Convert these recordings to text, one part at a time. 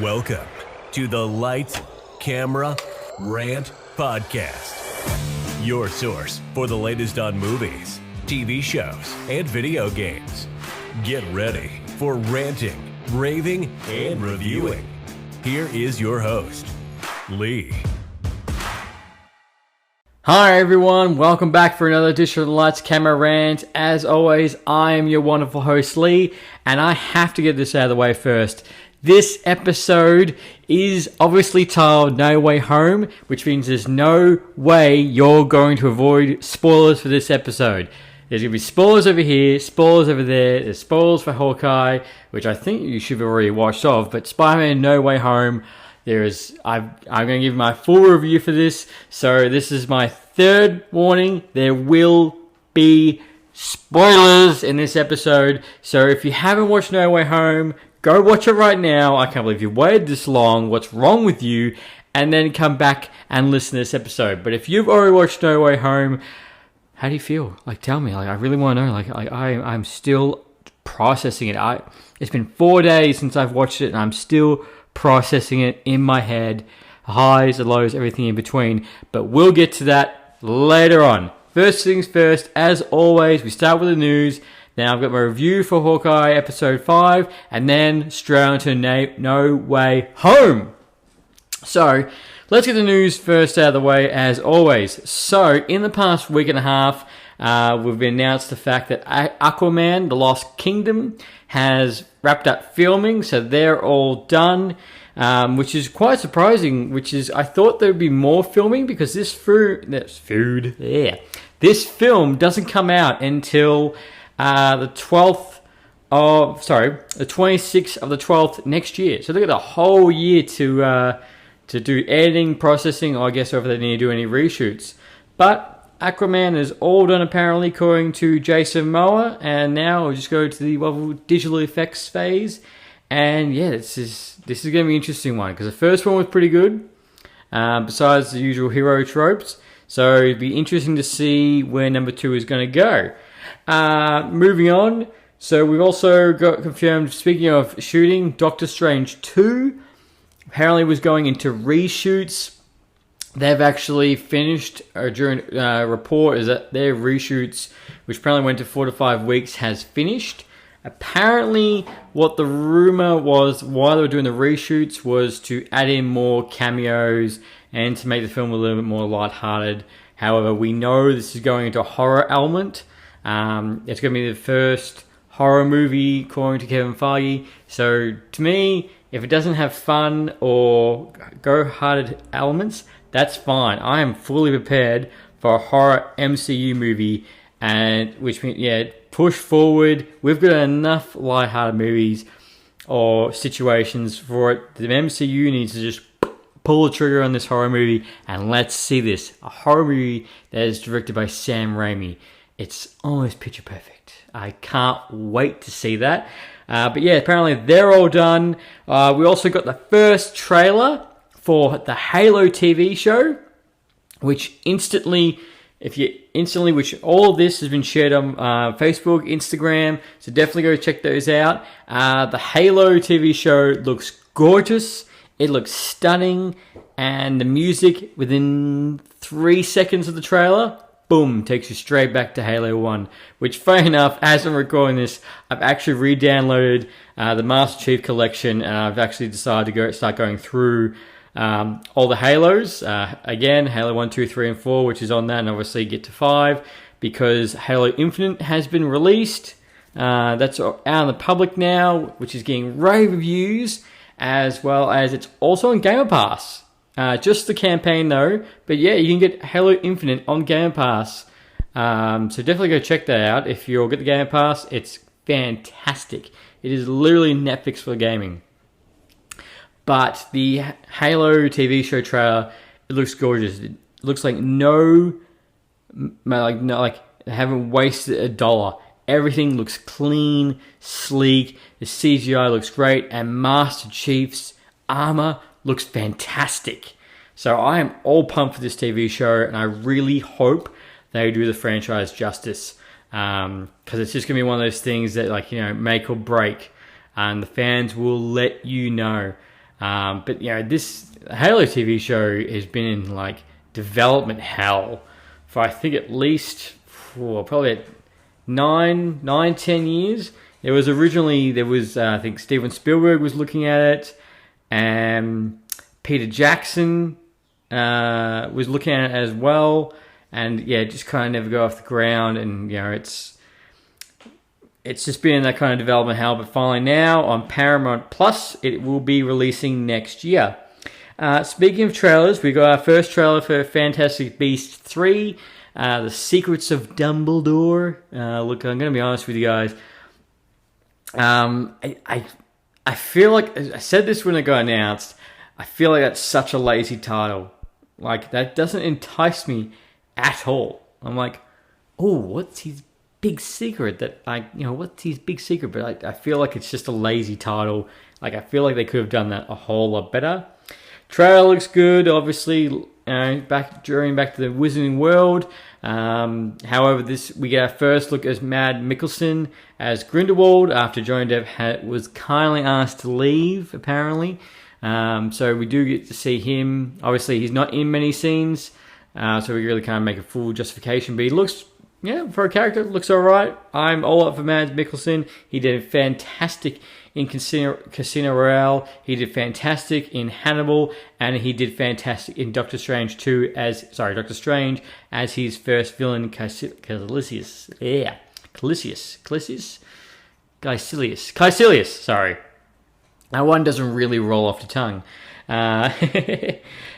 Welcome to the Light, Camera, Rant Podcast. Your source for the latest on movies, TV shows, and video games. Get ready for ranting, raving, and reviewing. Here is your host, Lee. Hi everyone, welcome back for another edition of the Lights, Camera, Rant. As always, I am your wonderful host, Lee, and I have to get this out of the way first. This episode is obviously titled No Way Home, which means there's no way you're going to avoid spoilers for this episode. There's going to be spoilers over here, spoilers over there, there's spoilers for Hawkeye, which I think you should have already watched off, but Spiderman No Way Home, I'm going to give my full review for this, so this is my third warning. There will be spoilers in this episode, so if you haven't watched No Way Home, go watch it right now. I can't believe you waited this long. What's wrong with you? And then come back and listen to this episode. But if you've already watched No Way Home, how do you feel? Tell me. I really want to know. I'm still processing it. It's been 4 days since I've watched it, and I'm still processing it in my head. Highs and lows, everything in between. But we'll get to that later on. First things first, as always, we start with the news. Then I've got my review for Hawkeye episode 5, and then straight on to No Way Home. So, let's get the news first out of the way, as always. So, in the past week and a half, we've announced the fact that Aquaman, The Lost Kingdom, has wrapped up filming, so they're all done, which is quite surprising, I thought there would be more filming, because this film doesn't come out until the 26th of the 12th next year. So they got a whole year to do editing, processing, or I guess whether they need to do any reshoots. But Aquaman is all done apparently, according to Jason Momoa, and now we'll just go to the digital effects phase. And yeah, this is going to be an interesting one, because the first one was pretty good, besides the usual hero tropes. So it'd be interesting to see where number 2 is going to go. Moving on, so we've also got confirmed, speaking of shooting, Doctor Strange 2 apparently was going into reshoots. They've actually finished, during report is that their reshoots, which apparently went to 4 to 5 weeks, has finished. Apparently, what the rumor was, why they were doing the reshoots, was to add in more cameos and to make the film a little bit more lighthearted. However, we know this is going into a horror element. It's going to be the first horror movie, according to Kevin Feige. So, to me, if it doesn't have fun or go-hearted elements, that's fine. I am fully prepared for a horror MCU movie, and which means, push forward. We've got enough lighthearted movies or situations for it. The MCU needs to just pull the trigger on this horror movie, and let's see this. A horror movie that is directed by Sam Raimi. It's almost picture perfect. I can't wait to see that. But yeah, apparently they're all done. We also got the first trailer for the Halo TV show, which all of this has been shared on Facebook, Instagram, so definitely go check those out. The Halo TV show looks gorgeous. It looks stunning, and the music within 3 seconds of the trailer, boom, takes you straight back to Halo 1, which, funny enough, as I'm recording this, I've actually re-downloaded the Master Chief Collection, and I've actually decided to start going through all the Halos. Again, Halo 1, 2, 3, and 4, which is on that, and obviously get to 5, because Halo Infinite has been released. That's out in the public now, which is getting rave reviews, as well as it's also on Game Pass. Just the campaign though, but yeah, you can get Halo Infinite on Game Pass. So definitely go check that out. If you'll get the Game Pass, it's fantastic. It is literally Netflix for gaming. But the Halo TV show trailer, it looks gorgeous. It looks like they haven't wasted $1. Everything looks clean, sleek. The CGI looks great, and Master Chief's armor looks fantastic. So I am all pumped for this TV show, and I really hope they do the franchise justice, because it's just going to be one of those things that, make or break, and the fans will let you know. But this Halo TV show has been in like development hell for I think at least probably 10 years. It was originally I think Steven Spielberg was looking at it, and Peter Jackson was looking at it as well, and just kind of never go off the ground. And it's just been in that kind of development hell. But finally now on Paramount Plus, it will be releasing next year. Speaking of trailers, we got our first trailer for Fantastic Beasts 3. The Secrets of Dumbledore. Look, I'm going to be honest with you guys. I feel like, I said this when it got announced, I feel like that's such a lazy title. Like, that doesn't entice me at all. I'm like, oh, what's his big secret? What's his big secret? But I feel like it's just a lazy title. Like, I feel like they could have done that a whole lot better. Trailer looks good, obviously. Back to the Wizarding World. However, we get our first look as Mads Mikkelsen as Grindelwald after Johnny Depp was kindly asked to leave, apparently. So we do get to see him. Obviously, he's not in many scenes, so we really can't make a full justification. But he looks, for a character, looks all right. I'm all up for Mads Mikkelsen. He did fantastic in Casino Royale. He did fantastic in Hannibal, and he did fantastic in Doctor Strange as his first villain, Caecilius. Sorry, that one doesn't really roll off the tongue. But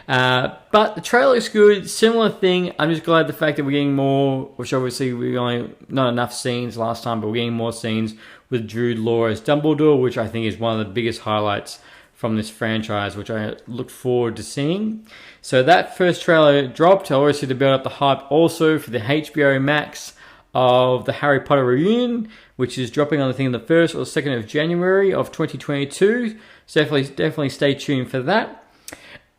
the trailer looks good. Similar thing. I'm just glad the fact that we're getting more, which obviously we only not enough scenes last time, but we're getting more scenes with Jude Law as Dumbledore, which I think is one of the biggest highlights from this franchise, which I look forward to seeing. So that first trailer dropped, obviously to build up the hype also for the HBO Max of the Harry Potter reunion, which is dropping on the 1st or 2nd of January of 2022. So definitely stay tuned for that.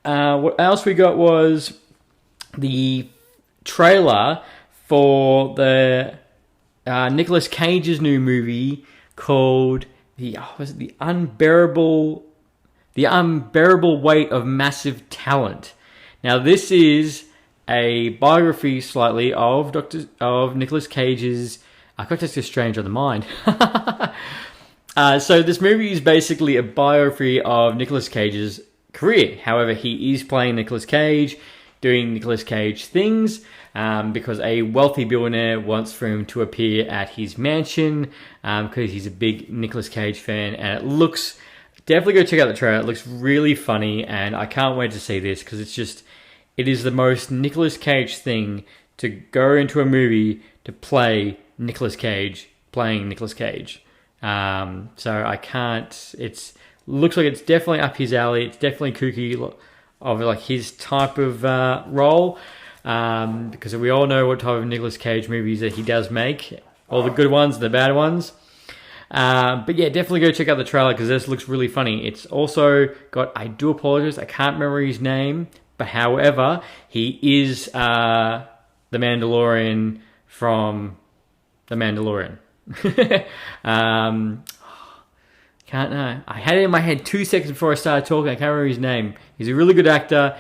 What else we got was the trailer for the Nicolas Cage's new movie called the Unbearable Weight of Massive Talent. Now this is a biography slightly of Nicolas Cage's. I got Doctor Strange on the mind. So this movie is basically a biography of Nicolas Cage's career. However, he is playing Nicolas Cage, doing Nicolas Cage things, because a wealthy billionaire wants for him to appear at his mansion, because he's a big Nicolas Cage fan, and it looks, definitely go check out the trailer. It looks really funny, and I can't wait to see this, because it is the most Nicolas Cage thing to go into a movie to play Nicolas Cage playing Nicolas Cage. So I can't, looks like it's definitely up his alley. It's definitely kooky of like his type of role, because we all know what type of Nicolas Cage movies that he does make, all the good ones, the bad ones. But yeah, definitely go check out the trailer because this looks really funny. It's also got, I do apologize, I can't remember his name, but however, he is the Mandalorian from The Mandalorian. Can't know. I had it in my head 2 seconds before I started talking. I can't remember his name. He's a really good actor.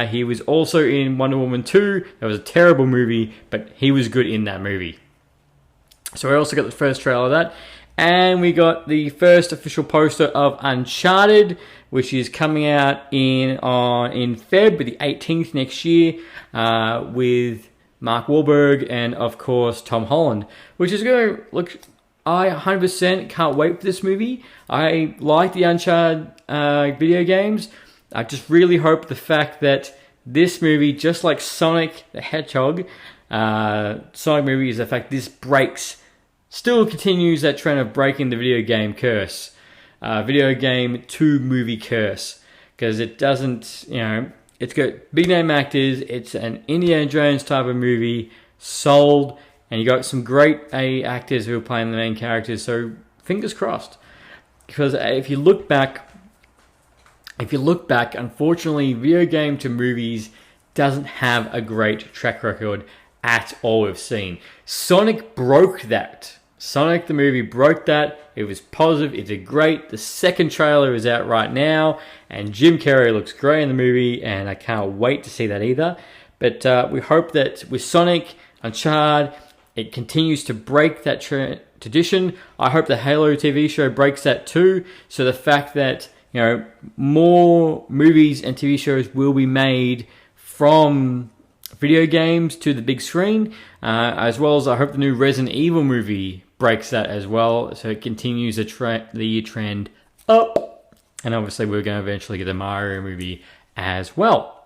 He was also in Wonder Woman 2. That was a terrible movie, but he was good in that movie. So we also got the first trailer of that. And we got the first official poster of Uncharted, which is coming out in Feb, the 18th next year, with Mark Wahlberg and, of course, Tom Holland, which is going to look... I 100% can't wait for this movie. I like the Uncharted video games. I just really hope the fact that this movie, just like Sonic the Hedgehog, Sonic movie, is the fact this still continues that trend of breaking the video game curse. Video game to movie curse. Because it doesn't, it's got big name actors, it's an Indiana Jones type of movie, sold, and you got some great actors who are playing the main characters, so fingers crossed. Because if you look back, unfortunately, video game to movies doesn't have a great track record at all we've seen. Sonic broke that. Sonic the movie broke that. It was positive. It did great. The second trailer is out right now, and Jim Carrey looks great in the movie, and I can't wait to see that either. But we hope that with Sonic, Uncharted, it continues to break that tradition. I hope the Halo TV show breaks that too. So the fact that, you know, more movies and TV shows will be made from video games to the big screen, as well as I hope the new Resident Evil movie breaks that as well, so it continues the trend up. And obviously we're going to eventually get a Mario movie as well.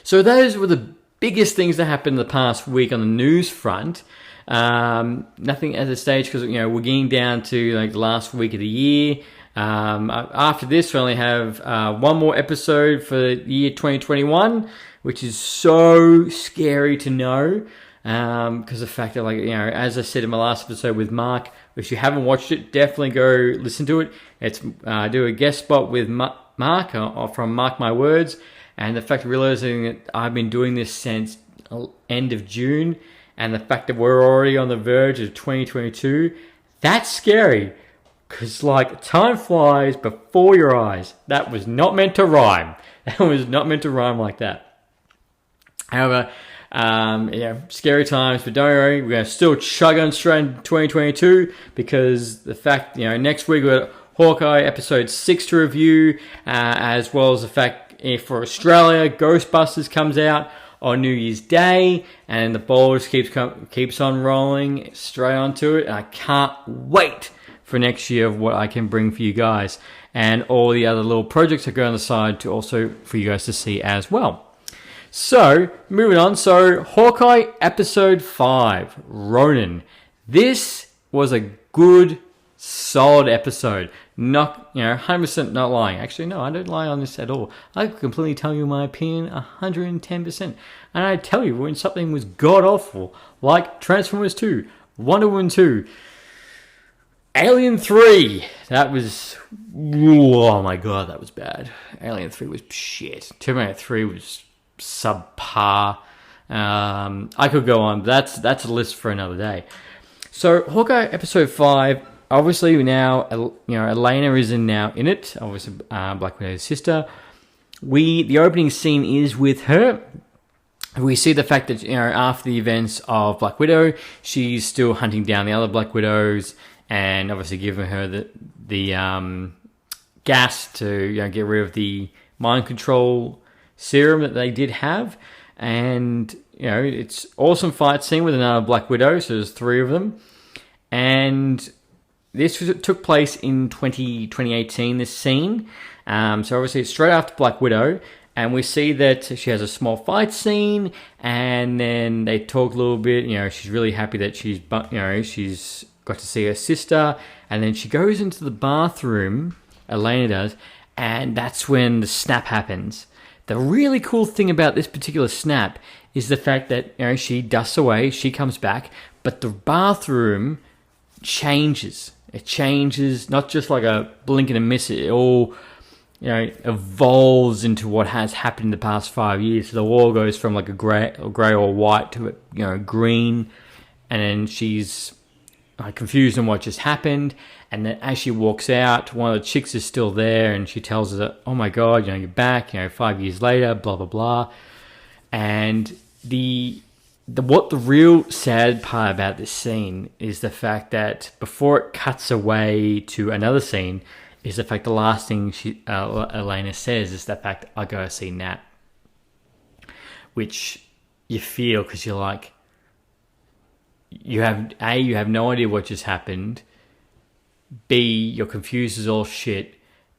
So those were the biggest things that happened in the past week on the news front. Nothing at this stage because, you know, we're getting down to like the last week of the year. After this, we only have one more episode for the year 2021, which is so scary to know. Because the fact that, like, you know, as I said in my last episode with Mark, if you haven't watched it, definitely go listen to it. It's do a guest spot with Mark from Mark My Words, and the fact of realizing that I've been doing this since end of June, and the fact that we're already on the verge of 2022, that's scary. Because, like, time flies before your eyes. That was not meant to rhyme. That was not meant to rhyme like that. However, yeah, scary times, but don't worry, we're going to still chug on straight in 2022, because the fact, you know, next week we've got Hawkeye episode 6 to review, as well as the fact for Australia, Ghostbusters comes out on New Year's Day, and the ball just keeps on rolling straight onto it, and I can't wait for next year of what I can bring for you guys, and all the other little projects that go on the side to also for you guys to see as well. So, moving on. So, Hawkeye episode 5, Ronin. This was a good, solid episode. Not, you know, 100% not lying. Actually, no, I don't lie on this at all. I completely tell you my opinion 110%. And I tell you when something was god-awful, like Transformers 2, Wonder Woman 2, Alien 3. That was, oh my god, that was bad. Alien 3 was shit. Terminator 3 was subpar. I could go on, but that's a list for another day. So Hawkeye episode 5, obviously now, you know, Elena is in it, obviously Black Widow's sister. The opening scene is with her. We see the fact that, you know, after the events of Black Widow, she's still hunting down the other Black Widows, and obviously giving her the gas to, you know, get rid of the mind control serum that they did have. And, you know, it's awesome fight scene with another Black Widow, so there's 3 of them. And this took place in 2018, this scene. So obviously it's straight after Black Widow, and we see that she has a small fight scene, and then they talk a little bit. You know, she's really happy that she's got to see her sister, and then she goes into the bathroom, Elena does, and that's when the snap happens. The really cool thing about this particular snap is the fact that, you know, she dusts away, she comes back, but the bathroom changes. It changes, not just like a blink and a miss. It all, you know, evolves into what has happened in the past 5 years. So the wall goes from like a grey or white to, you know, green, and then she's confused on what just happened. And then as she walks out, one of the chicks is still there, and she tells her that, oh my god, you know, you're back, you know, 5 years later, blah blah blah. And what the real sad part about this scene is the fact that before it cuts away to another scene, is the fact the last thing Elena says is the fact, I gotta see Nat. Which you feel, because you're like, you have no idea what just happened. B, you're confused as all shit.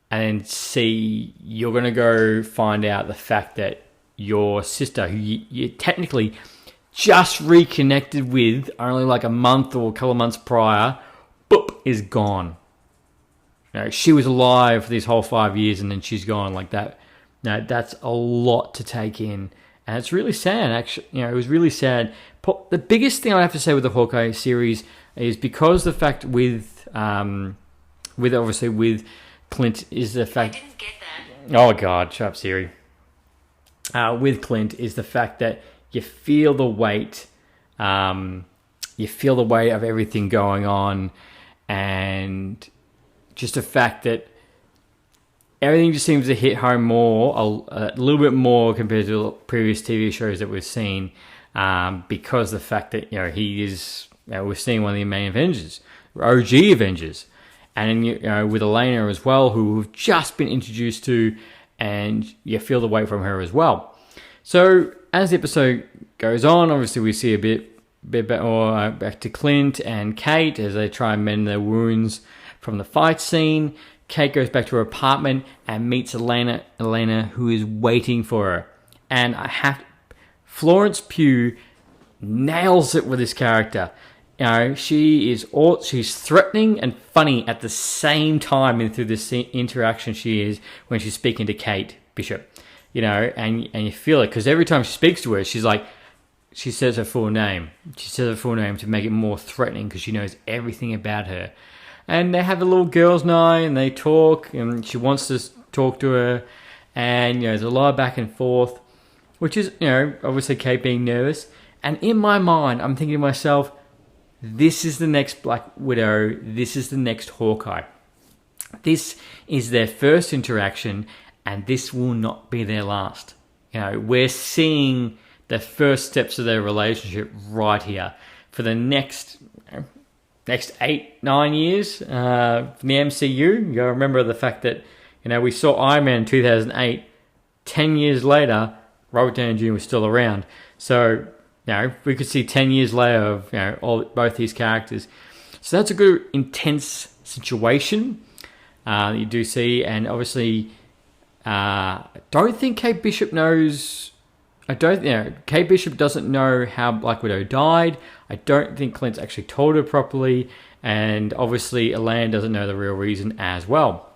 And then C, you're going to go find out the fact that your sister, who you technically just reconnected with only like a month or a couple of months prior, boop, is gone. You know, she was alive for these whole 5 years, and then she's gone like that. Now, that's a lot to take in. And it's really sad, actually. You know, it was really sad. The biggest thing I have to say with the Hawkeye series is because the fact with Clint is the fact. I didn't get that. Oh god, shut up, Siri. With Clint is the fact that you feel the weight. You you feel the weight of everything going on, and just the fact that everything just seems to hit home more, a little bit more compared to previous TV shows that we've seen, because the fact that he is, we're seeing one of the main Avengers, OG Avengers, and with Elena as well, who we've just been introduced to, and you feel the weight from her as well. So as the episode goes on, obviously we see a bit more back to Clint and Kate as they try and mend their wounds from the fight scene. Kate goes back to her apartment and meets Elena, who is waiting for her. And Florence Pugh nails it with this character. She's threatening and funny at the same time, and through this interaction she is when she's speaking to Kate Bishop. And you feel it, because every time she speaks to her, she says her full name. She says her full name to make it more threatening, because she knows everything about her. And they have a little girls' night, and they talk, and she wants to talk to her, and there's a lot of back and forth, which is obviously Kate being nervous. And in my mind, I'm thinking to myself, this is the next Black Widow. This is the next Hawkeye. This is their first interaction, and this will not be their last. We're seeing the first steps of their relationship right here for the next 8-9 years from the MCU. You gotta remember the fact that we saw Iron Man in 2008. 10 years later, Robert Downey Jr. was still around. So we could see 10 years later of both these characters. So that's a good intense situation that you do see, and obviously, don't think Kate Bishop knows. Kate Bishop doesn't know how Black Widow died. I don't think Clint's actually told her properly, and obviously Elaine doesn't know the real reason as well.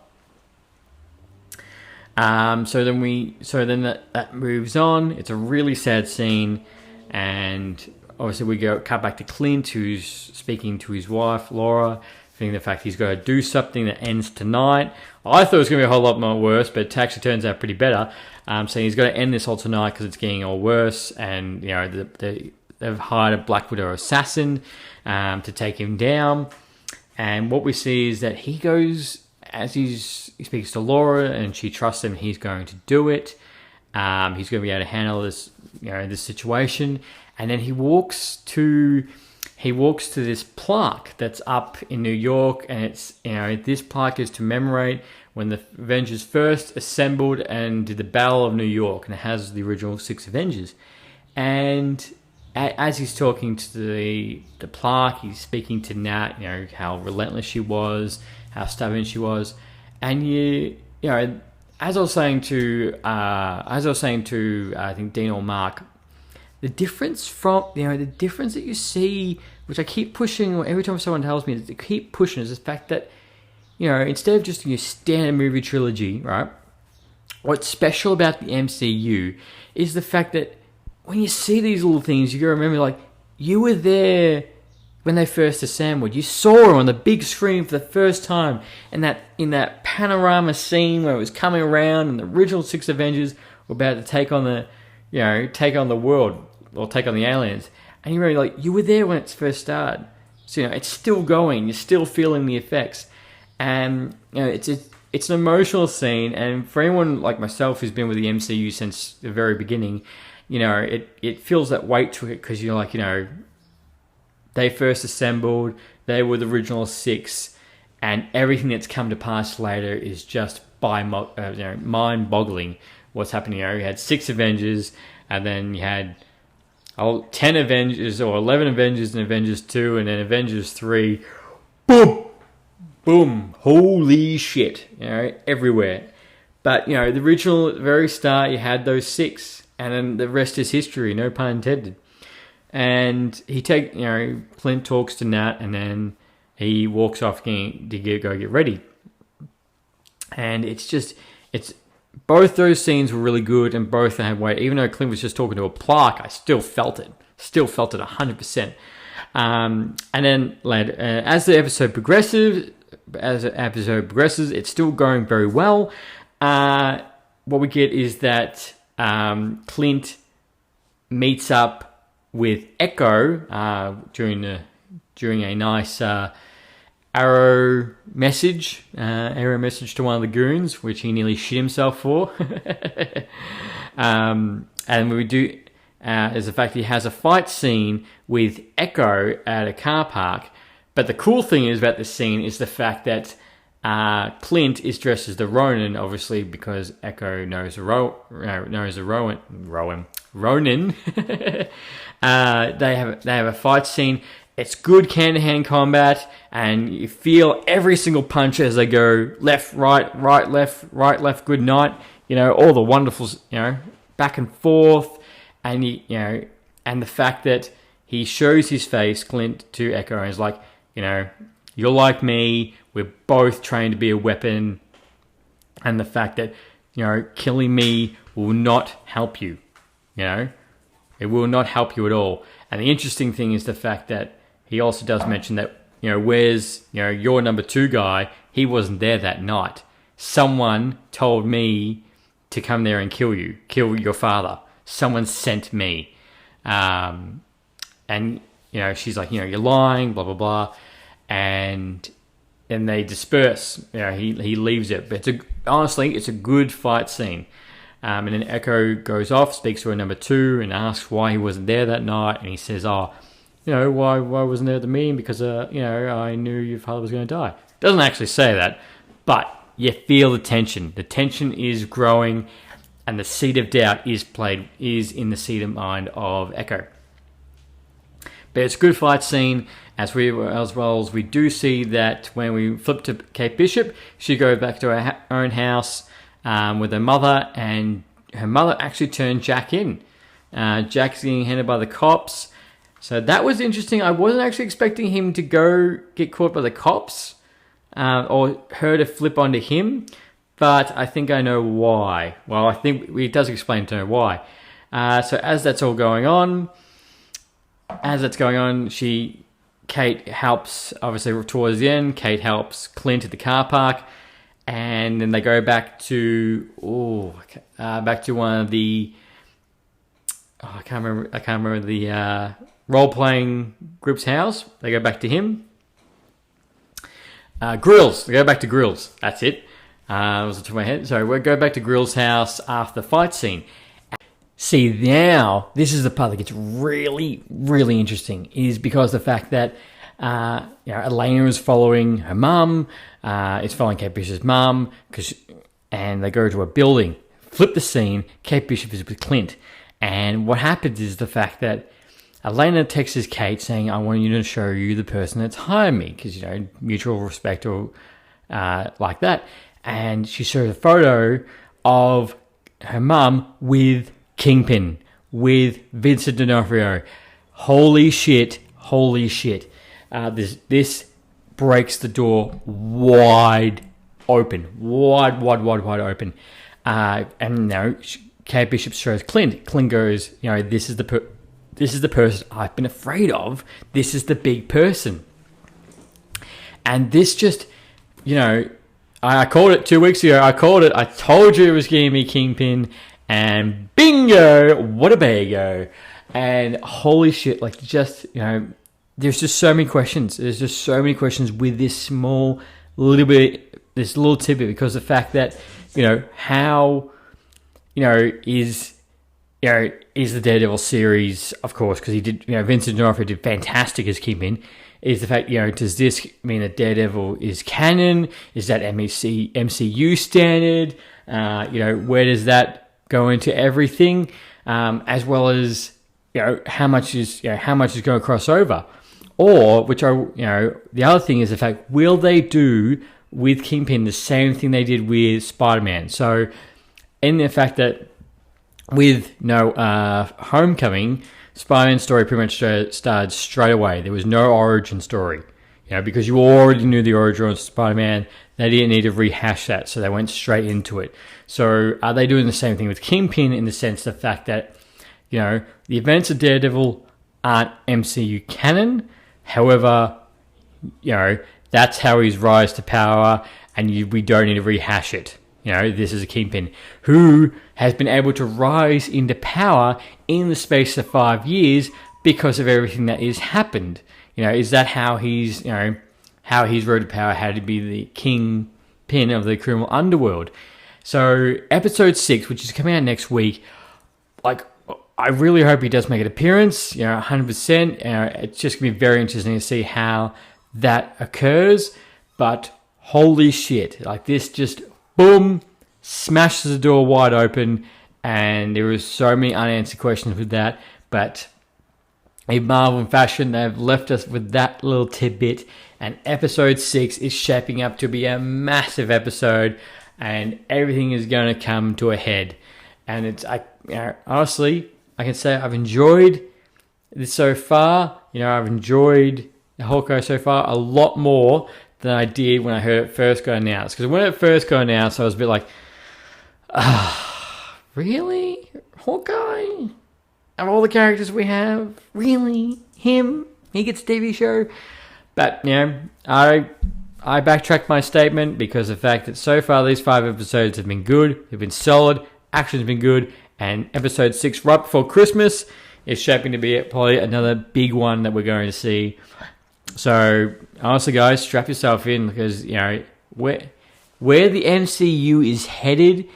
So then that moves on. It's a really sad scene, and obviously we cut back to Clint, who's speaking to his wife Laura, thinking the fact he's got to do something that ends tonight. I thought it was going to be a whole lot more worse, but it actually turns out pretty better. So he's got to end this all tonight because it's getting all worse, and they've hired a Black Widow assassin to take him down. And what we see is that he goes, as he speaks to Laura, and she trusts him, he's going to do it. He's going to be able to handle this, this situation. And then he walks to this plaque that's up in New York, and it's this plaque is to commemorate when the Avengers first assembled and did the Battle of New York, and it has the original 6 Avengers. And as he's talking to the plaque, he's speaking to Nat, how relentless she was, how stubborn she was, and as I was saying to I think Dean or Mark, the difference that you see, which I keep pushing every time someone tells me, to keep pushing, is the fact that instead of just your standard movie trilogy, right? What's special about the MCU is the fact that when you see these little things, you gotta remember, you were there when they first assembled. You saw her on the big screen for the first time, and in that panorama scene where it was coming around, and the original 6 Avengers were about to take on the world, or take on the aliens. And you remember, you were there when it first started. So it's still going. You're still feeling the effects, and it's an emotional scene. And for anyone like myself who's been with the MCU since the very beginning, it feels that weight to it, because you're they first assembled, they were the original 6, and everything that's come to pass later is just mind-boggling. What's happening? You had 6 Avengers, and then you had 10 Avengers, or 11 Avengers in Avengers 2, and then Avengers 3. Boom! Boom! Holy shit! Everywhere. But, the original, at the very start, you had those 6, and then the rest is history, no pun intended. And Clint talks to Nat, and then he walks off to go get ready. And it's both those scenes were really good, and both had weight. Even though Clint was just talking to a plaque, I still felt it. Still felt it 100%. And then as the episode progresses, it's still going very well. What we get is that Clint meets up with Echo during during a nice arrow message to one of the goons, which he nearly shit himself for. And we do is the fact that he has a fight scene with Echo at a car park. But the cool thing is about this scene is the fact that Clint is dressed as the Ronin, obviously because Echo knows a Ronin. They have a fight scene. It's good hand-to-hand combat, and you feel every single punch as they go left, right, left, good night. All the wonderful, back and forth, and and the fact that he shows his face, Clint, to Echo, and is like, you're like me. We're both trained to be a weapon, and the fact that killing me will not help you. It will not help you at all. And the interesting thing is the fact that he also does mention that, where's, your number 2 guy, he wasn't there that night. Someone told me to come there and kill your father. Someone sent me. And, she's like, you're lying, blah, blah, blah. And then they disperse. He leaves it. But honestly, it's a good fight scene. And then Echo goes off, speaks to her number 2, and asks why he wasn't there that night. And he says, why wasn't there at the meeting? Because, I knew your father was going to die. Doesn't actually say that, but you feel the tension. The tension is growing, and the seed of doubt is in the seed of mind of Echo. But it's a good fight scene, as well as we do see that when we flip to Kate Bishop, she goes back to her own house with her mother, and her mother actually turned Jack in. Jack's getting handled by the cops. So that was interesting. I wasn't actually expecting him to go get caught by the cops or her to flip onto him, but I think I know why. Well, I think it does explain to her why. So as that's going on, Kate helps, obviously towards the end, Kate helps Clint at the car park, and then they go back to one of the, I can't remember the role-playing group's house. They go back to him. Grills. They go back to Grills. That's it. It was to my head. So we'll go back to Grills' house after the fight scene. See, now, this is the part that gets really, really interesting, is because the fact that Elena is following her mum, is following Kate Bishop's mum, and they go to a building. Flip the scene, Kate Bishop is with Clint. And what happens is the fact that Elena texts Kate saying, I want you to show you the person that's hired me, because, mutual respect or like that. And she shows a photo of her mum with Kingpin, with Vincent D'Onofrio. Holy shit. This breaks the door wide open. Wide open. And Kate Bishop shows Clint. Clint goes, this is the person I've been afraid of. This is the big person. And this just, I called it 2 weeks ago. I told you it was going to be Kingpin. And bingo, what a bago. And holy shit, there's just so many questions. There's just so many questions with this this little tidbit, because the fact that, how, is the Daredevil series, of course, because he did, Vincent D'Onofrio did fantastic as Kingpin, is the fact, does this mean that Daredevil is canon? Is that MCU standard? Where does that go into everything? As well as, how much is going to cross over? Or, the other thing is the fact, will they do with Kingpin the same thing they did with Spider-Man? So, in the fact that with Homecoming, Spider-Man's story pretty much started straight away. There was no origin story, because you already knew the origin of Spider-Man. They didn't need to rehash that, so they went straight into it. So are they doing the same thing with Kingpin, in the sense of the fact that, the events of Daredevil aren't MCU canon? However, that's how he's rise to power, and we don't need to rehash it. This is a Kingpin who has been able to rise into power in the space of 5 years because of everything that has happened. is that how he's how he's rose to power, how to be the kingpin of the criminal underworld. So episode 6, which is coming out next week, like, I really hope he does make an appearance, 100%. It's just going to be very interesting to see how that occurs. But holy shit, like, this just, boom, smashes the door wide open. And there was so many unanswered questions with that. But in Marvel fashion, they've left us with that little tidbit. And episode 6 is shaping up to be a massive episode. And everything is going to come to a head. And it's, honestly, I can say I've enjoyed this so far. I've enjoyed Hawkeye so far a lot more than I did when I heard it first got announced. Because when it first got announced, I was a bit like, really? Hawkeye? Of all the characters we have? Really? Him? He gets a TV show? But, I backtracked my statement because of the fact that so far these 5 episodes have been good. They've been solid. Action's been good. And episode 6, right before Christmas, is shaping to be probably another big one that we're going to see. So, honestly, guys, strap yourself in because, where the MCU is headed,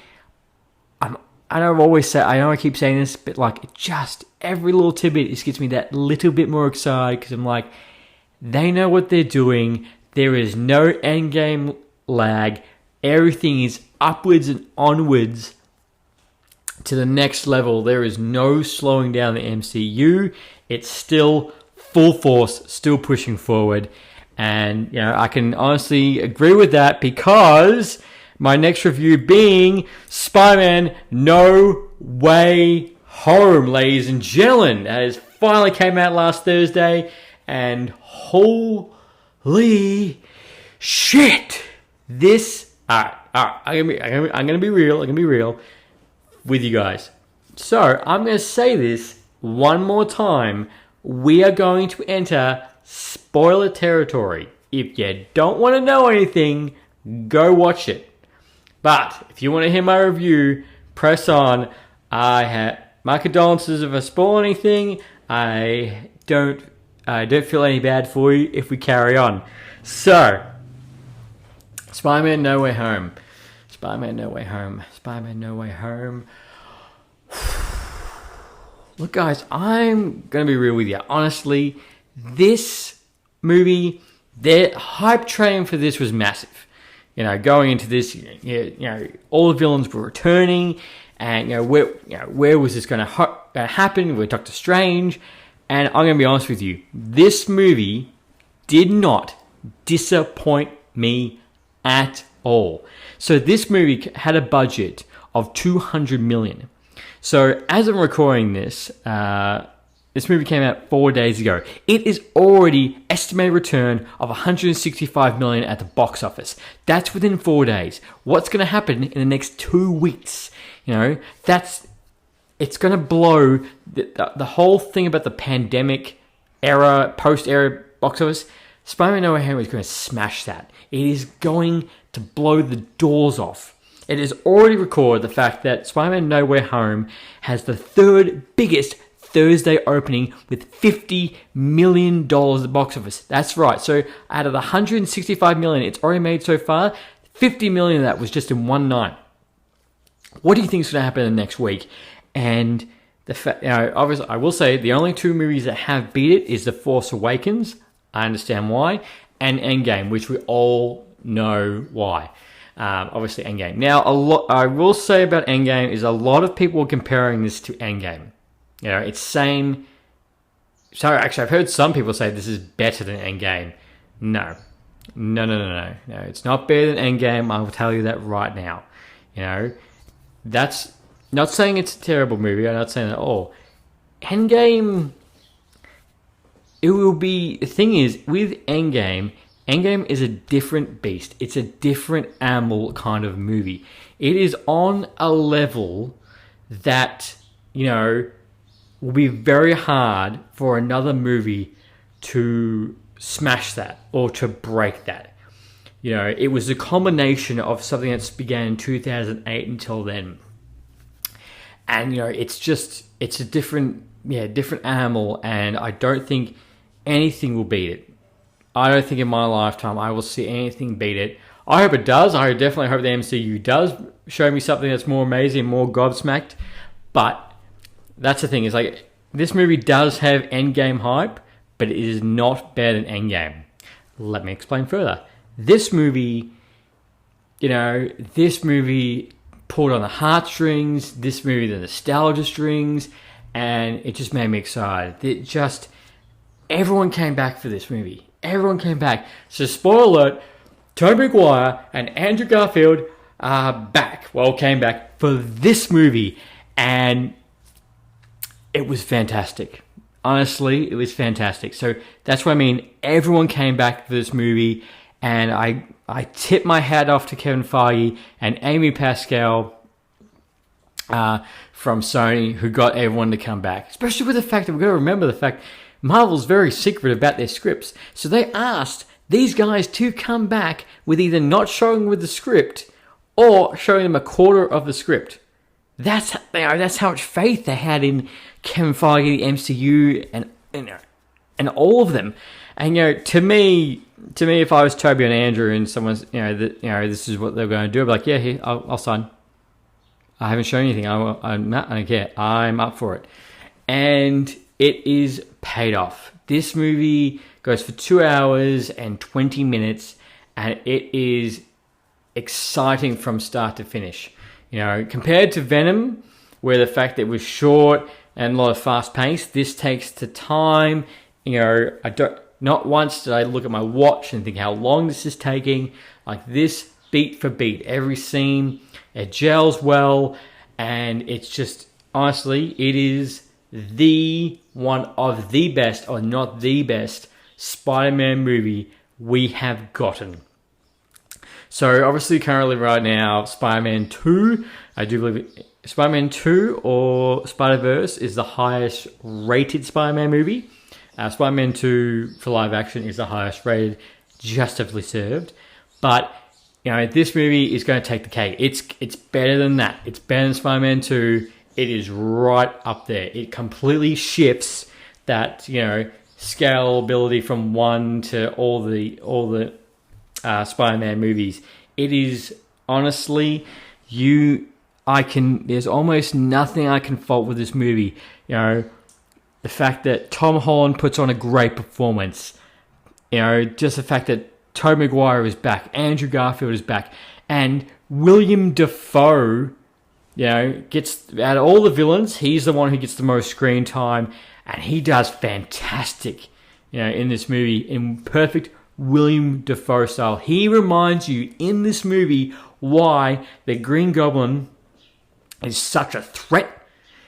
I know I keep saying this, but like, just every little tidbit just gets me that little bit more excited because I'm like, they know what they're doing. There is no endgame lag. Everything is upwards and onwards to the next level. There is no slowing down the MCU. It's still full force, still pushing forward. And, I can honestly agree with that because my next review being Spider-Man No Way Home, ladies and gentlemen. That has finally came out last Thursday. And holy shit. This, I'm gonna be real with you guys. So, I'm going to say this one more time. We are going to enter spoiler territory. If you don't want to know anything, go watch it. But if you want to hear my review, press on. I have my condolences if I spoil anything. I don't feel any bad for you if we carry on. So, Spider-Man No Way Home. Spider-Man No Way Home. Spider-Man No Way Home. Look, guys, I'm going to be real with you. Honestly, this movie, the hype train for this was massive. Going into this, all the villains were returning, and where was this going to happen with Doctor Strange? And I'm going to be honest with you, this movie did not disappoint me at all. So this movie had a budget of $200 million. So as I'm recording this, this movie came out 4 days ago. It is already estimated return of $165 million at the box office. That's within 4 days. What's going to happen in the next 2 weeks? It's going to blow the whole thing about the pandemic era, post-era box office. Spider-Man No Way Home is going to smash that. It is going to blow the doors off. It has already recorded the fact that Spider-Man No Way Home has the 3rd biggest Thursday opening with $50 million at the box office. That's right. So out of the $165 million it's already made so far, $50 million of that was just in one night. What do you think is going to happen in the next week? And obviously, I will say the only 2 movies that have beat it is The Force Awakens. I understand why, and Endgame, which we all know why. Obviously, Endgame. Now, I will say about Endgame is a lot of people are comparing this to Endgame. It's same. So actually, I've heard some people say this is better than Endgame. No. It's not better than Endgame. I will tell you that right now. That's not saying it's a terrible movie. I'm not saying that at all. Endgame. It will be. The thing is, with Endgame is a different beast. It's a different animal kind of movie. It is on a level that, will be very hard for another movie to smash that or to break that. It was a combination of something that's began in 2008 until then. And, it's a different animal. And I don't think anything will beat it. I don't think in my lifetime I will see anything beat it. I hope it does. I definitely hope the MCU does show me something that's more amazing, more gobsmacked. But that's the thing, is like, this movie does have Endgame hype, but it is not better than Endgame. Let me explain further. This movie, pulled on the heartstrings, this movie the nostalgia strings, and it just made me excited. Everyone came back for this movie. Everyone came back. So spoiler alert, Tobey Maguire and Andrew Garfield are back. Well, came back for this movie, and it was fantastic. Honestly, it was fantastic. So that's what I mean. Everyone came back for this movie, and I tip my hat off to Kevin Feige and Amy Pascal from Sony, who got everyone to come back. Especially with the fact that we've got to remember the fact Marvel's very secret about their scripts. So they asked these guys to come back with either not showing with the script or showing them a quarter of the script. That's how much faith they had in Kevin Feige, the MCU, and all of them. And to me, if I was Toby and Andrew and someone's, this is what they're going to do, I'd be like, yeah, here, I'll sign. I haven't shown anything. I don't care. I'm up for it. And it is paid off. This movie goes for 2 hours and 20 minutes, and it is exciting from start to finish. Compared to Venom, where the fact that it was short and a lot of fast pace, this takes the time. Not once did I look at my watch and think how long this is taking. Like this, beat for beat, every scene, it gels well, and it's just, honestly, it is the one of the best, or not the best, Spider-Man movie we have gotten. So obviously currently right now, Spider-Man 2, I do believe Spider-Man 2 or Spider-Verse is the highest rated Spider-Man movie. Spider-Man 2 for live action is the highest rated, justifiably served. But, this movie is going to take the cake. It's better than that. It's better than Spider-Man 2. It is right up there. It completely shifts that, scalability from one to all the Spider-Man movies. It is honestly, there's almost nothing I can fault with this movie. The fact that Tom Holland puts on a great performance. Just the fact that Tobey Maguire is back, Andrew Garfield is back, and William Dafoe, gets out of all the villains, he's the one who gets the most screen time, and he does fantastic, in this movie, in perfect William Dafoe style. He reminds you in this movie why the Green Goblin is such a threat,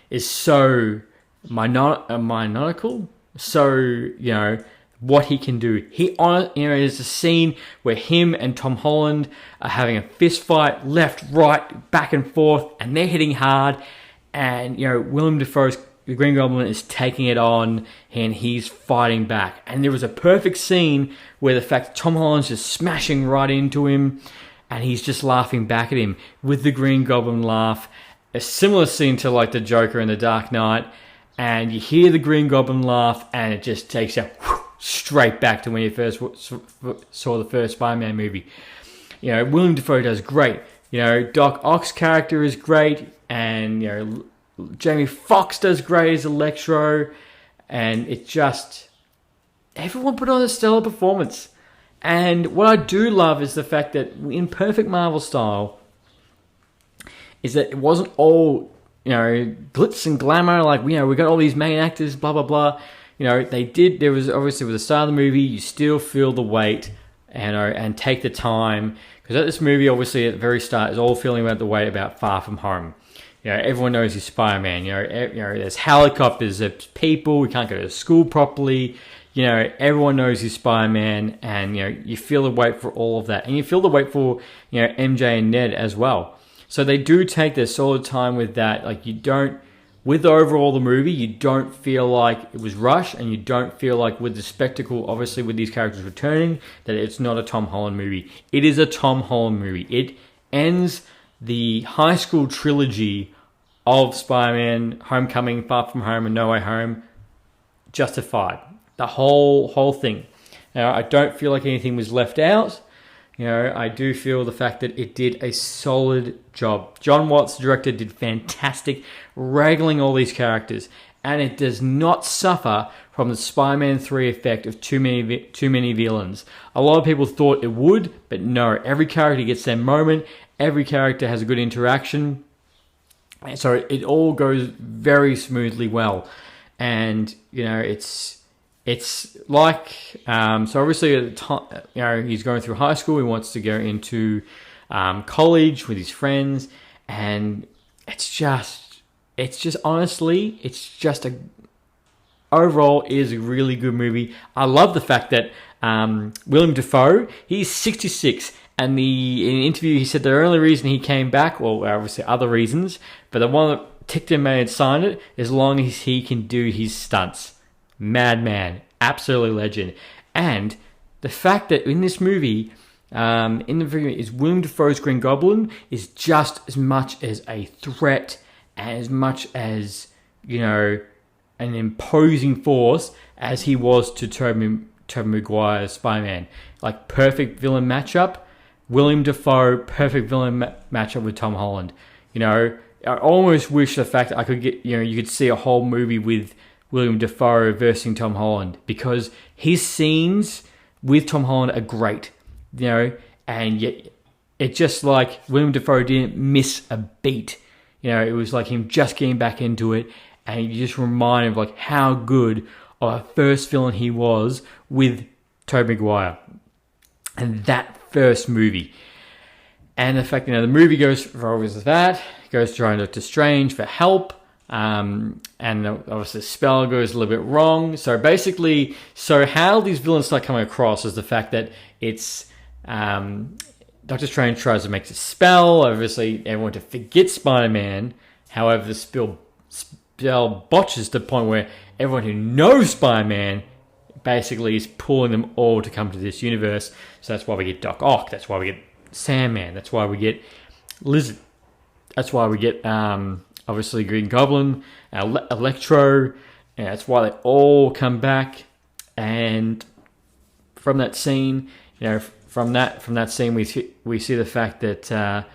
is so maniacal, so, what he can do. There's a scene where him and Tom Holland are having a fist fight, left, right, back and forth, and they're hitting hard, and, William Dafoe's the Green Goblin is taking it on, and he's fighting back. And there was a perfect scene where the fact that Tom Holland's just smashing right into him, and he's just laughing back at him with the Green Goblin laugh. A similar scene to like the Joker in The Dark Knight, and you hear the Green Goblin laugh, and it just takes you straight back to when you first saw the first Spider-Man movie. William Dafoe does great. Doc Ock's character is great, and Jamie Foxx does great as Electro, and it just, everyone put on a stellar performance. And what I do love is the fact that in perfect Marvel style, is that it wasn't all, glitz and glamour, like, we got all these main actors, blah, blah, blah. There was obviously with the start of the movie, you still feel the weight and take the time. Because at this movie, obviously, at the very start, is all feeling about the weight about Far From Home. Everyone knows he's Spider-Man. There's helicopters, there's people, we can't go to school properly. Everyone knows he's Spider-Man, and, you feel the weight for all of that. And you feel the weight for, MJ and Ned as well. So they do take their solid time with that. Like, with overall the movie, you don't feel like it was rushed, and you don't feel like with the spectacle, obviously with these characters returning, that it's not a Tom Holland movie. It is a Tom Holland movie. It ends the high school trilogy of Spider-Man, Homecoming, Far From Home, and No Way Home, justified. the whole thing. I don't feel like anything was left out. I do feel the fact that it did a solid job. John Watts, the director, did fantastic wrangling all these characters, and it does not suffer from the Spider-Man 3 effect of too many villains. A lot of people thought it would, but no. Every character gets their moment. Every character has a good interaction. So it all goes very smoothly well. And, it's like, so obviously at the time, he's going through high school. He wants to go into college with his friends, and it's just honestly, overall is a really good movie. I love the fact that Willem Dafoe, he's 66, and in an interview he said the only reason he came back, well, obviously other reasons, but the one that ticked him and signed it, as long as he can do his stunts. Madman, absolutely legend. And the fact that in this movie, is Willem Dafoe's Green Goblin is just as much as a threat, and as much as, an imposing force as he was to Tobey Maguire's Spider-Man. Like, perfect villain matchup. Willem Dafoe, perfect villain matchup with Tom Holland. I almost wish the fact that I could get, you could see a whole movie with Willem Dafoe versus Tom Holland, because his scenes with Tom Holland are great, and yet it's just like Willem Dafoe didn't miss a beat. It was like him just getting back into it, and you just remind him of like how good of a first villain he was with Tobey Maguire and that first movie. And the fact, the movie goes for obviously that, goes to try Doctor Strange for help. And obviously the spell goes a little bit wrong. So basically, how these villains start coming across is the fact that it's Doctor Strange tries to make a spell, obviously everyone to forget Spider-Man. However, the spell botches to the point where everyone who knows Spider-Man basically is pulling them all to come to this universe. So that's why we get Doc Ock. That's why we get Sandman. That's why we get Lizard. That's why we get obviously Green Goblin, Electro. And that's why they all come back. And from that scene, from that scene, we see the fact that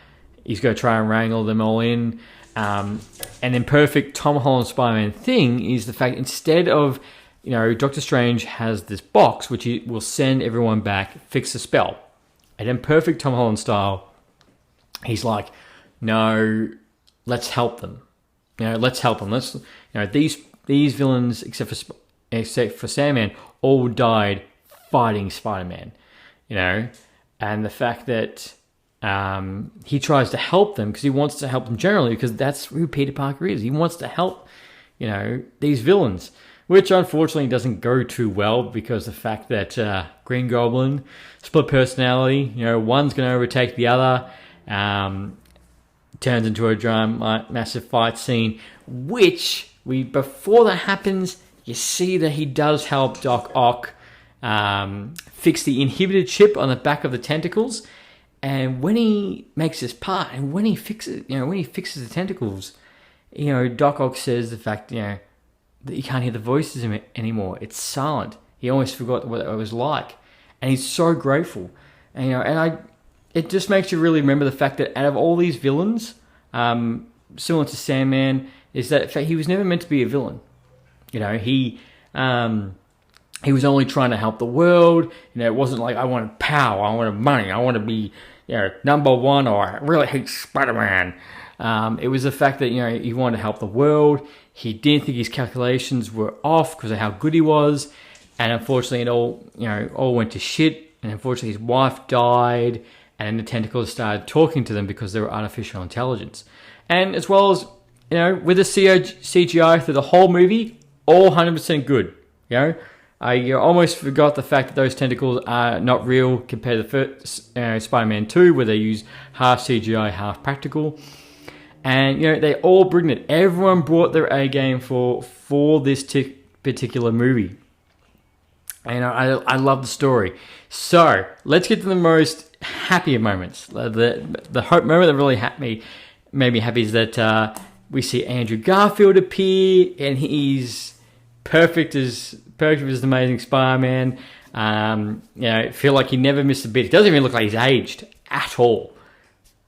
he's going to try and wrangle them all in. And in perfect Tom Holland Spider-Man thing is the fact, instead of, Doctor Strange has this box which he will send everyone back, fix the spell. And in perfect Tom Holland style, he's like, no, let's help them. Let's help them. Let's, these villains, except for Sandman, all died fighting Spider-Man. And the fact that he tries to help them because he wants to help them generally, because that's who Peter Parker is. He wants to help, these villains, which unfortunately doesn't go too well because the fact that Green Goblin, split personality, one's going to overtake the other, turns into a massive fight scene, which before that happens, you see that he does help Doc Ock fix the inhibited chip on the back of the tentacles. And when he makes this part, and when he fixes the tentacles, Doc Ock says the fact, that you can't hear the voices anymore. It's silent. He almost forgot what it was like, and he's so grateful. And it just makes you really remember the fact that out of all these villains, similar to Sandman, is that in fact, he was never meant to be a villain. He was only trying to help the world. It wasn't like, I wanted power, I wanted money, I want to be, number one, or I really hate Spider-Man. It was the fact that, he wanted to help the world. He didn't think his calculations were off because of how good he was. And unfortunately, it all went to shit. And unfortunately, his wife died. And the tentacles started talking to them because they were artificial intelligence. And as well as, with the CGI through the whole movie, all 100% good. I almost forgot the fact that those tentacles are not real compared to the first Spider-Man 2, where they use half CGI, half practical. And, they all bring it. Everyone brought their A game for this particular movie. And I love the story. So, let's get to the most happier moments. The hope moment that really made me happy is that we see Andrew Garfield appear, and he's perfect as perfect as Amazing Spider-Man. I feel like he never missed a bit. He doesn't even look like he's aged at all.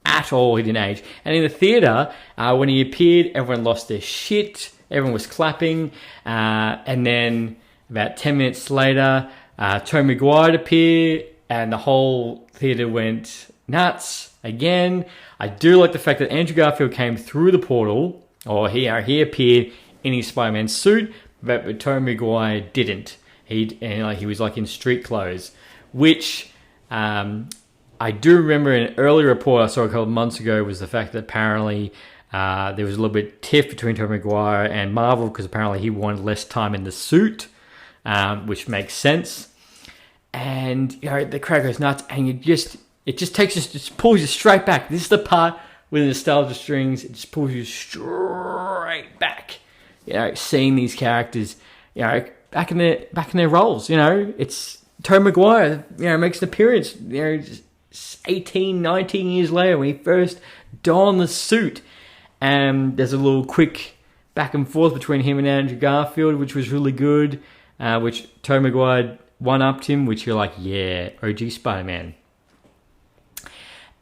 At all, he didn't age. And in the theatre, when he appeared, everyone lost their shit. Everyone was clapping. And then about 10 minutes later, Tobey Maguire appeared, and the whole theatre went nuts again. I do like the fact that Andrew Garfield came through the portal, or he appeared in his Spider-Man suit, but Tobey Maguire didn't. He was like in street clothes, which I do remember an earlier report I saw a couple of months ago was the fact that apparently there was a little bit tiff between Tobey Maguire and Marvel because apparently he wanted less time in the suit, which makes sense. And the crowd goes nuts, and it just pulls you straight back. This is the part with the nostalgia strings. It just pulls you straight back. Seeing these characters, back in their roles. It's Tobey Maguire. Makes an appearance. 18, 19 years later when he first donned the suit, and there's a little quick back and forth between him and Andrew Garfield, which was really good. Which Tobey Maguire one-upped him, which you're like, yeah, OG Spider-Man.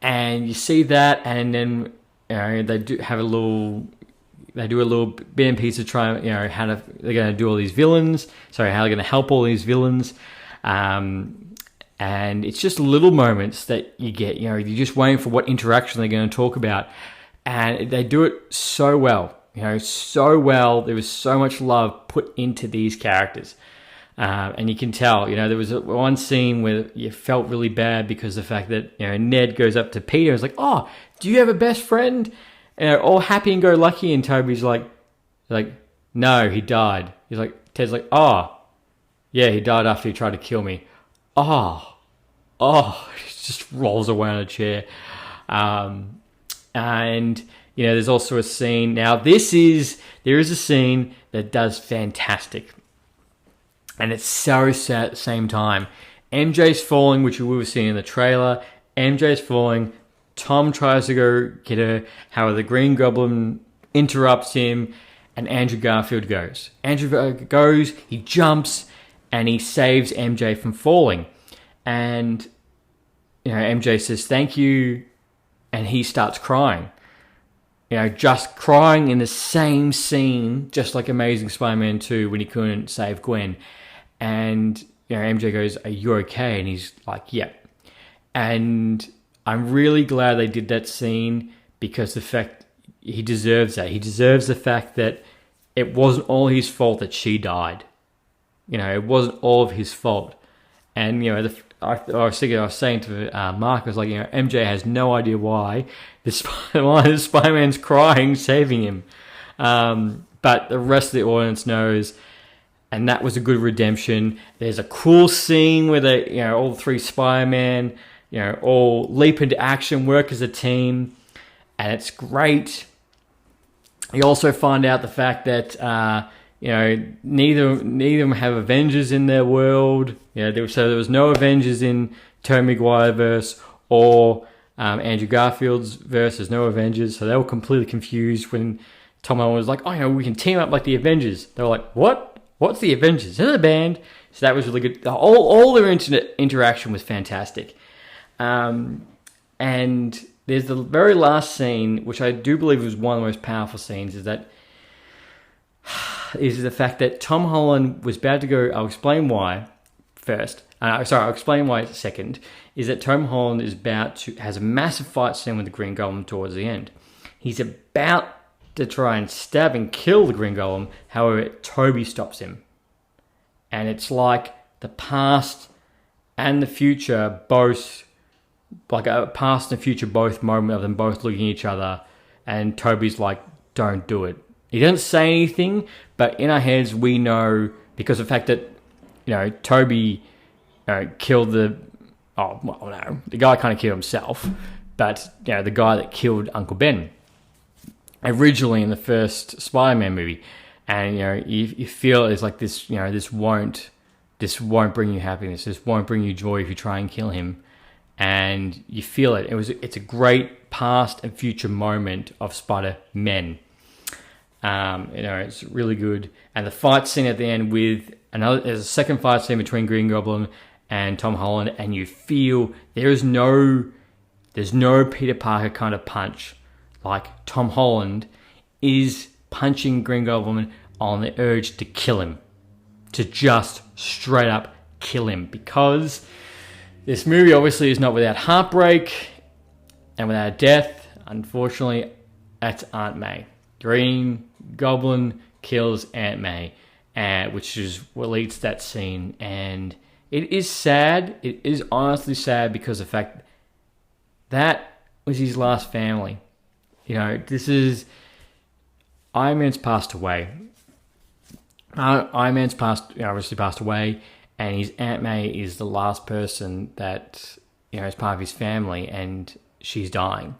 And you see that, and then they do a little bit and piece to try, how they're going to do all these villains. Sorry, how they're going to help all these villains. And it's just little moments that you get, you're just waiting for what interaction they're going to talk about. And they do it so well, so well. There was so much love put into these characters. And you can tell, there was one scene where you felt really bad because of the fact that, Ned goes up to Peter and is like, oh, do you have a best friend? All happy and go lucky. And Toby's like, no, he died. He's like, Ted's like, oh, yeah, he died after he tried to kill me. Oh, he just rolls away on a chair. And, there's also a scene. Now, there is a scene that does fantastic. And it's so sad at the same time. MJ's falling, which we were seeing in the trailer. MJ's falling. Tom tries to go get her. How the Green Goblin interrupts him. And Andrew Garfield goes. Andrew goes, he jumps, and he saves MJ from falling. And, MJ says, thank you. And he starts crying. Just crying in the same scene, just like Amazing Spider-Man 2 when he couldn't save Gwen. And, MJ goes, are you okay? And he's like, yeah. And I'm really glad they did that scene because the fact he deserves that. He deserves the fact that it wasn't all his fault that she died. It wasn't all of his fault. And, I was saying to Mark, I was like, MJ has no idea why the Spider-Man's crying, saving him. But the rest of the audience knows, and that was a good redemption. There's a cool scene where they, all three Spider-Man, all leap into action, work as a team, and it's great. You also find out the fact that, neither of them have Avengers in their world. There was no Avengers in Tobey Maguire verse or Andrew Garfield's verse. There's no Avengers, so they were completely confused when Tom Holland was like, "Oh, we can team up like the Avengers." They were like, "What? What's the Avengers? They're the band." So that was really good. All their interaction was fantastic. And there's the very last scene, which I do believe was one of the most powerful scenes, is the fact that Tom Holland was about to go. I'll explain why first. I'll explain why second. Is that Tom Holland has a massive fight scene with the Green Goblin towards the end. He's about to try and stab and kill the Green Goblin. However, Toby stops him. And it's like the past and the future both, like a past and future both moment of them both looking at each other. And Toby's like, don't do it. He doesn't say anything, but in our heads we know, because of the fact that, Toby killed the guy kind of killed himself, but, the guy that killed Uncle Ben originally in the first Spider-Man movie. And, you feel it's like this, this won't bring you happiness. This won't bring you joy if you try and kill him. And you feel it. It's a great past and future moment of Spider-Men. It's really good. And the fight scene at the end there's a second fight scene between Green Goblin and Tom Holland, and you feel there's no Peter Parker kind of punch like Tom Holland is punching Green Goblin on the urge to kill him, to just straight up kill him, because this movie obviously is not without heartbreak and without death. Unfortunately, that's Aunt May. Green Goblin kills Aunt May, which is what leads to that scene. And it is sad. It is honestly sad because of the fact that was his last family. Iron Man's passed away. Iron Man's obviously passed away, and his Aunt May is the last person that is part of his family, and she's dying.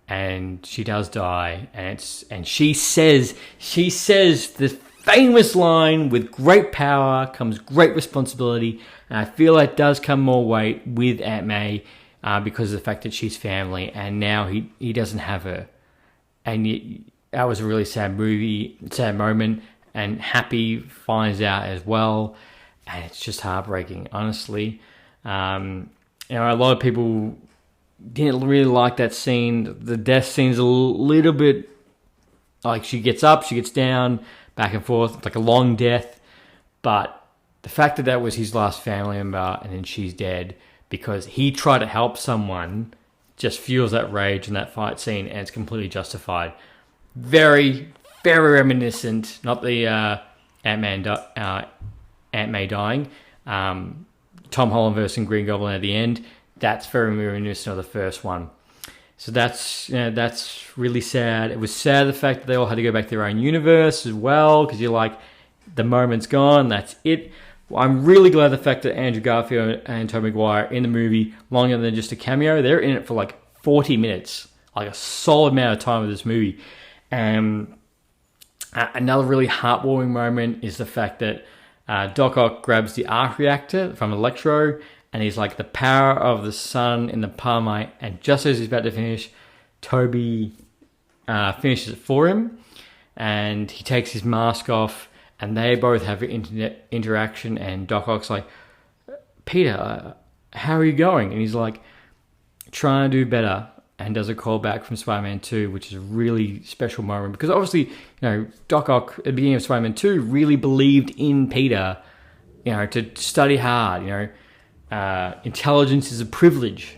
And she does die, and she says the famous line, "With great power comes great responsibility," and I feel that does come more weight with Aunt May because of the fact that she's family, and now he doesn't have her, and that was a really sad moment, and Happy finds out as well, and it's just heartbreaking, honestly. A lot of people didn't really like that scene. The death scene's a little bit like she gets up, she gets down, back and forth, like a long death. But the fact that was his last family member and then she's dead because he tried to help someone just fuels that rage in that fight scene, and it's completely justified. Very, very reminiscent. Not the Aunt May dying. Tom Holland versus Green Goblin at the end. That's very reminiscent of the first one. So that's really sad. It was sad the fact that they all had to go back to their own universe as well, because you're like, the moment's gone, that's it. Well, I'm really glad the fact that Andrew Garfield and Tobey Maguire in the movie longer than just a cameo. They're in it for like 40 minutes, like a solid amount of time of this movie. Another really heartwarming moment is the fact that Doc Ock grabs the arc reactor from Electro, and he's like, the power of the sun in the palm, and just as he's about to finish, Toby finishes it for him, and he takes his mask off, and they both have an internet interaction, and Doc Ock's like, "Peter, how are you going?" And he's like, "Trying to do better," and does a callback from Spider-Man 2, which is a really special moment, because obviously, Doc Ock at the beginning of Spider-Man 2 really believed in Peter, to study hard, intelligence is a privilege,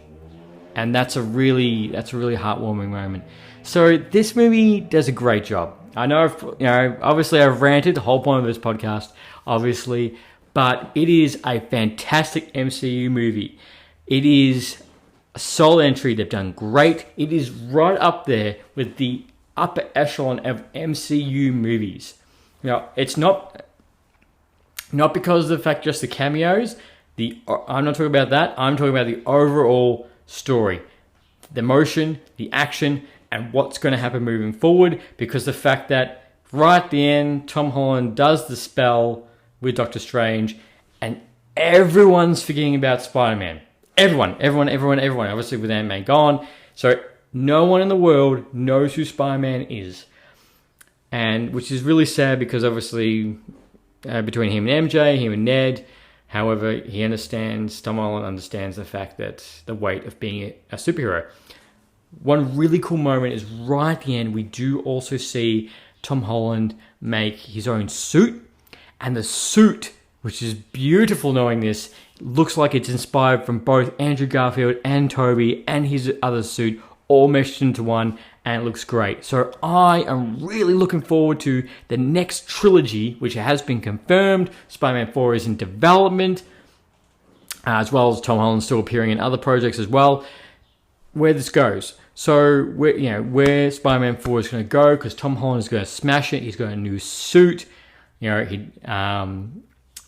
and that's a really heartwarming moment. So this movie does a great job. I know, obviously I've ranted the whole point of this podcast, obviously, but it is a fantastic MCU movie. It is a solid entry. They've done great. It is right up there with the upper echelon of MCU movies. It's not because of the fact just the cameos. I'm not talking about that. I'm talking about the overall story, the emotion, the action, and what's going to happen moving forward. Because the fact that right at the end, Tom Holland does the spell with Doctor Strange, and everyone's forgetting about Spider-Man. Everyone. Obviously, with Aunt May gone, so no one in the world knows who Spider-Man is, and which is really sad because obviously between him and MJ, him and Ned. However, Tom Holland understands the fact that the weight of being a superhero. One really cool moment is right at the end, we do also see Tom Holland make his own suit. And the suit, which is beautiful knowing this, looks like it's inspired from both Andrew Garfield and Tobey and his other suit, all meshed into one, and it looks great. So I am really looking forward to the next trilogy, which has been confirmed. Spider-Man 4 is in development, as well as Tom Holland still appearing in other projects as well. Where this goes. So where Spider-Man 4 is going to go, because Tom Holland is going to smash it. He's got a new suit.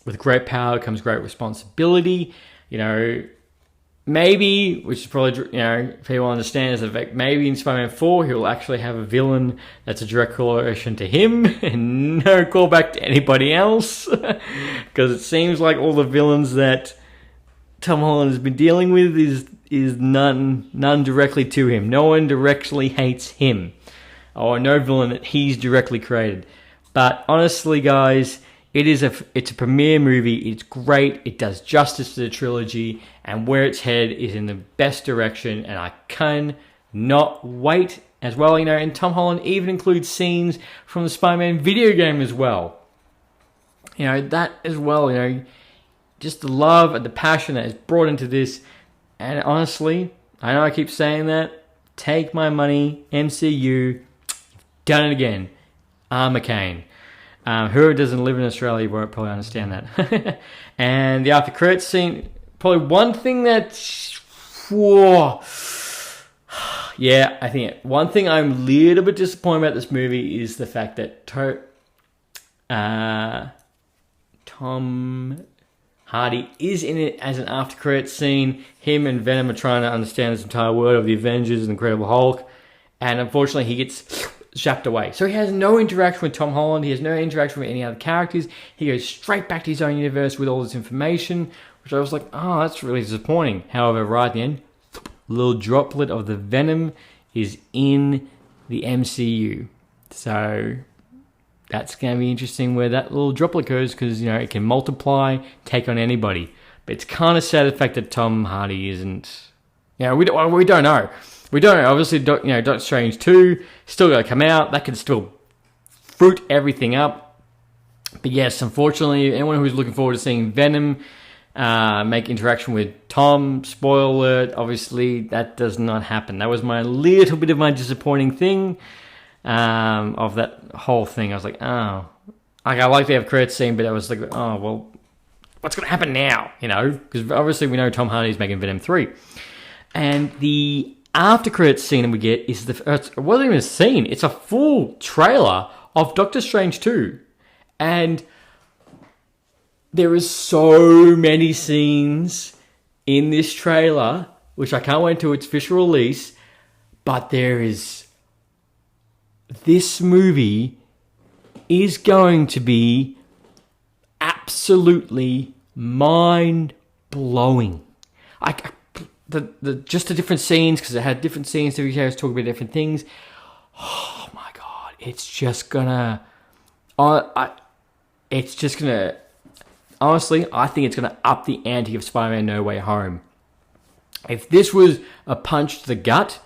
With great power comes great responsibility. Maybe, which is probably, people understand, is the fact maybe in Spider-Man 4 he'll actually have a villain that's a direct correlation to him and no callback to anybody else. Because it seems like all the villains that Tom Holland has been dealing with is none directly to him. No one directly hates him. or no villain that he's directly created. But honestly, guys, it's a premiere movie. It's great. It does justice to the trilogy, and where it's headed is in the best direction, and I cannot wait as well. And Tom Holland even includes scenes from the Spider-Man video game as well. That as well, just the love and the passion that is brought into this. And honestly, I know I keep saying that. Take my money, MCU. You've done it again. McCain. Whoever doesn't live in Australia won't probably understand that. And the after credits scene, probably one thing that's... Yeah, I think one thing I'm a little bit disappointed about this movie is the fact that Tom Hardy is in it as an after credits scene. Him and Venom are trying to understand this entire world of the Avengers and the Incredible Hulk. And unfortunately, he gets zapped away. So he has no interaction with Tom Holland. He has no interaction with any other characters. He goes straight back to his own universe with all this information, which I was like, oh, that's really disappointing. However, right at the end, a little droplet of the Venom is in the MCU. So that's going to be interesting where that little droplet goes, because, it can multiply, take on anybody. But it's kind of sad the fact that Tom Hardy isn't... we don't know. We don't know. Obviously, Doctor Strange 2 still got to come out. That could still fruit everything up. But yes, unfortunately, anyone who's looking forward to seeing Venom make interaction with Tom, spoiler alert, obviously, that does not happen. That was my little bit of my disappointing thing of that whole thing. I was like, oh. I like to have credits scene, but I was like, oh, well, what's going to happen now? Because obviously we know Tom Hardy's making Venom 3. And the after credits scene that we get is it wasn't even a scene, it's a full trailer of Doctor Strange 2. And there is so many scenes in this trailer, which I can't wait until its official release, but this movie is going to be absolutely mind-blowing. Just the different scenes, because it had different scenes, different characters talking about different things. Oh my god, it's just gonna... Honestly, I think it's gonna up the ante of Spider-Man No Way Home. If this was a punch to the gut,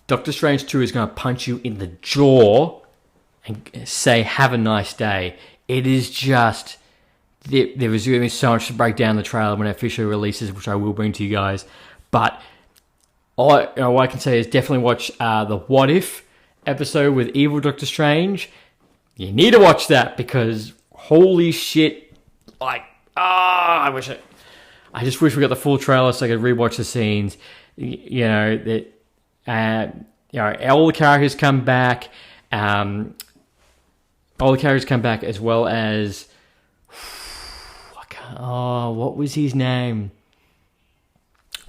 Doctor Strange 2 is gonna punch you in the jaw and say, have a nice day. It is just... There was going to be so much to break down the trailer when it officially releases, which I will bring to you guys. But what I can say is definitely watch the What If episode with Evil Doctor Strange. You need to watch that, because holy shit, I just wish we got the full trailer so I could rewatch the scenes. All the characters come back. As well as... what was his name?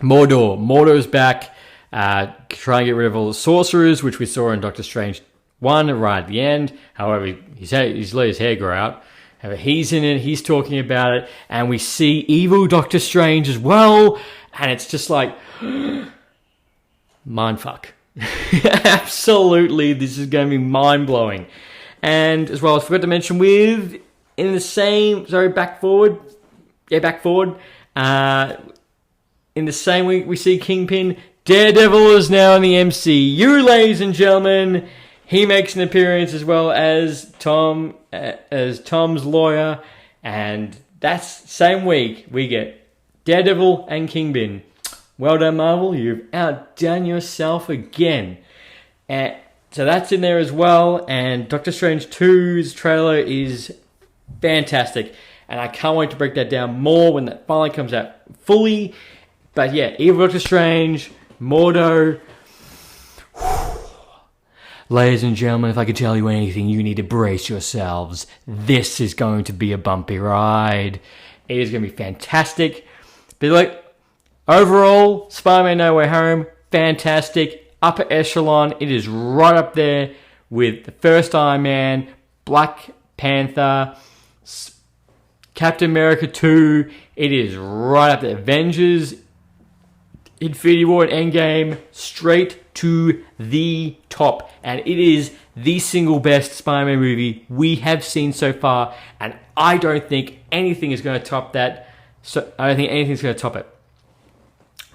Mordor's back, trying to get rid of all the sorcerers, which we saw in Doctor Strange 1 right at the end. However, he's let his hair grow out. However, he's in it, he's talking about it, and we see evil Doctor Strange as well, and it's just like... mindfuck. Absolutely, this is going to be mind-blowing. And as well, I forgot to mention back forward. In the same week, we see Kingpin. Daredevil is now in the MCU, ladies and gentlemen. He makes an appearance as well as Tom's lawyer. And that's same week we get Daredevil and Kingpin. Well done, Marvel. You've outdone yourself again. So that's in there as well. And Doctor Strange 2's trailer is fantastic. And I can't wait to break that down more when that finally comes out fully. But yeah, Evil Doctor Strange, Mordo. Ladies and gentlemen, if I could tell you anything, you need to brace yourselves. This is going to be a bumpy ride. It is going to be fantastic. But overall, Spider-Man No Way Home, fantastic. Upper echelon. It is right up there with the first Iron Man, Black Panther, Captain America 2, it is right up there. Avengers, Infinity War, and Endgame, straight to the top. And it is the single best Spider-Man movie we have seen so far, and I don't think anything is going to top that. So I don't think anything's going to top it.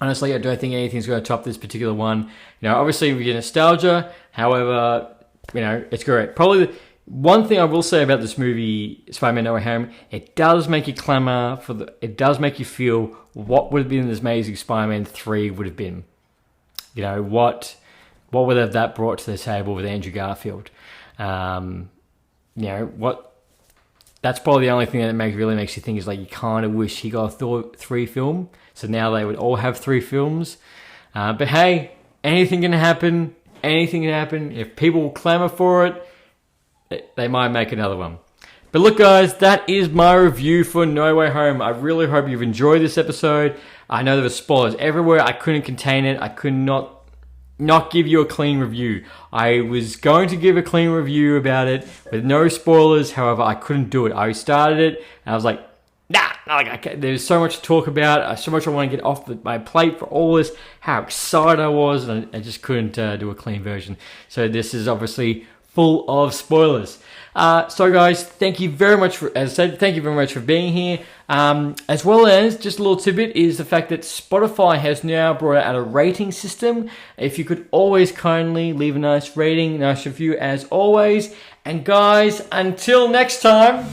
Honestly, I don't think anything's going to top this particular one. Obviously we get nostalgia. However, it's great. Probably the one thing I will say about this movie, Spider-Man No Way Home, it does make you clamor it does make you feel what would have been this amazing Spider-Man 3 would have been. What would have that brought to the table with Andrew Garfield? That's probably the only thing that really makes you think is like you kind of wish he got a Thor 3 film. So now they would all have 3 films. But hey, anything can happen. Anything can happen. If people clamor for it, they might make another one. But look, guys, that is my review for No Way Home. I really hope you've enjoyed this episode. I know there were spoilers everywhere. I couldn't contain it. I could not give you a clean review. I was going to give a clean review about it with no spoilers. However, I couldn't do it. I started it and I was like, there's so much to talk about. So much I want to get off my plate for all this. How excited I was, and I just couldn't do a clean version. So this is obviously full of spoilers. So guys, thank you very much for being here. As well as, just a little tidbit, is the fact that Spotify has now brought out a rating system. If you could always kindly leave a nice rating, nice review as always. And guys, until next time.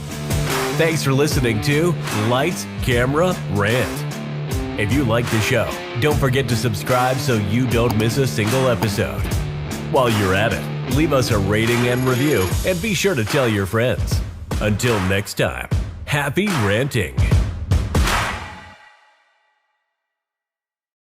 Thanks for listening to Lights, Camera, Rant. If you like the show, don't forget to subscribe so you don't miss a single episode. While you're at it, leave us a rating and review, and be sure to tell your friends. Until next time, happy ranting.